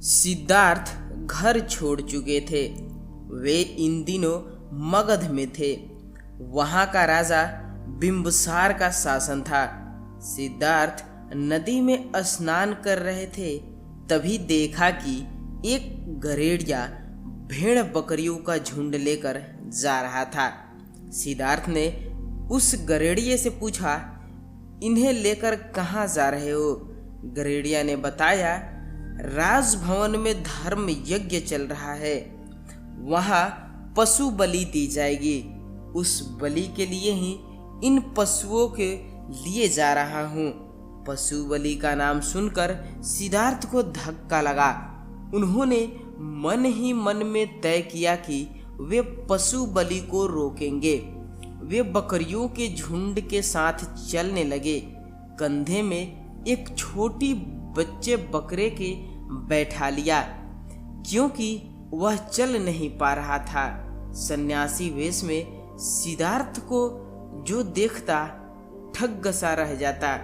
सिद्धार्थ घर छोड़ चुके थे। वे इन दिनों मगध में थे। वहां का राजा बिंबिसार का शासन था। सिद्धार्थ नदी में स्नान कर रहे थे, तभी देखा कि एक गरेड़िया भेड़ बकरियों का झुंड लेकर जा रहा था। सिद्धार्थ ने उस गरेड़िए से पूछा, इन्हें लेकर कहाँ जा रहे हो? गरेड़िया ने बताया, राजभवन में धर्म यज्ञ चल रहा है, वहाँ पशु बलि दी जाएगी। उस बलि के लिए ही इन पशुओं के लिए जा रहा हूँ। पशु बलि का नाम सुनकर सिद्धार्थ को धक्का लगा। उन्होंने मन ही मन में तय किया कि वे पशु बलि को रोकेंगे। वे बकरियों के झुंड के साथ चलने लगे। कंधे में एक छोटी बच्चे बकरे के बैठा लिया, क्योंकि वह चल नहीं पा रहा था। सन्यासी वेश में सिद्धार्थ को जो देखता ठग सा रह जाता।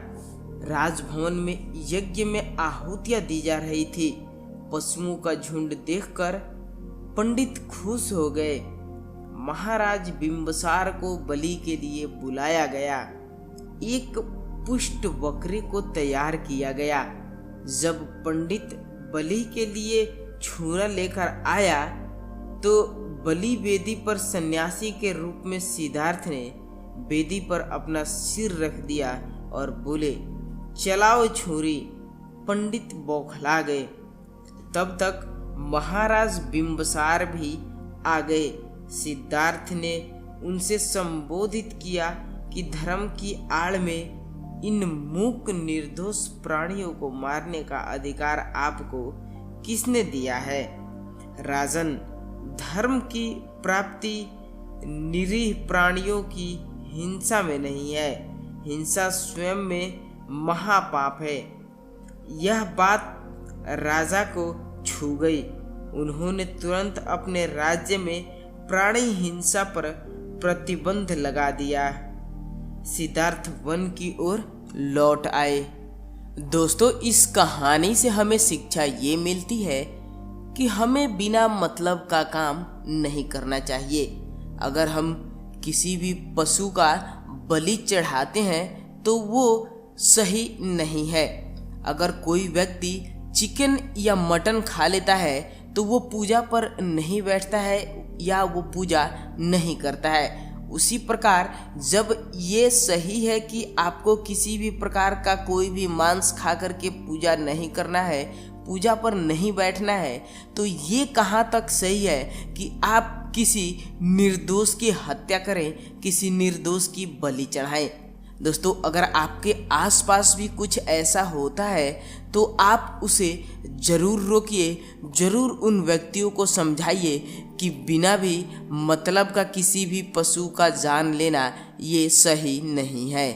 राजभवन में यज्ञ में आहुतियां दी जा रही थी। पशुओं का झुंड देखकर पंडित खुश हो गए। महाराज बिंबिसार को बलि के लिए बुलाया गया। एक पुष्ट बकरे को तैयार किया गया। जब पंडित बलि के लिए छुरा लेकर आया तो बलि वेदी पर सन्यासी के रूप में सिद्धार्थ ने वेदी पर अपना सिर रख दिया और बोले, चलाओ छुरी। पंडित बौखला गए। तब तक महाराज बिंबिसार भी आ गए। सिद्धार्थ ने उनसे संबोधित किया कि धर्म की आड़ में इन मूक निर्दोष प्राणियों को मारने का अधिकार आपको किसने दिया है? राजन, धर्म की प्राप्ति निरीह प्राणियों की हिंसा में नहीं है। हिंसा स्वयं में महापाप है। यह बात राजा को छू गई। उन्होंने तुरंत अपने राज्य में प्राणी हिंसा पर प्रतिबंध लगा दिया। सिद्धार्थ वन की ओर लौट आए। दोस्तों, इस कहानी से हमें शिक्षा ये मिलती है कि हमें बिना मतलब का काम नहीं करना चाहिए। अगर हम किसी भी पशु का बलि चढ़ाते हैं तो वो सही नहीं है। अगर कोई व्यक्ति चिकन या मटन खा लेता है तो वो पूजा पर नहीं बैठता है या वो पूजा नहीं करता है। उसी प्रकार जब ये सही है कि आपको किसी भी प्रकार का कोई भी मांस खा करके पूजा नहीं करना है, पूजा पर नहीं बैठना है, तो ये कहाँ तक सही है कि आप किसी निर्दोष की हत्या करें, किसी निर्दोष की बलि चढ़ाएं। दोस्तों, अगर आपके आसपास भी कुछ ऐसा होता है तो आप उसे ज़रूर रोकिए, ज़रूर उन व्यक्तियों को समझाइए कि बिना भी मतलब का किसी भी पशु का जान लेना ये सही नहीं है।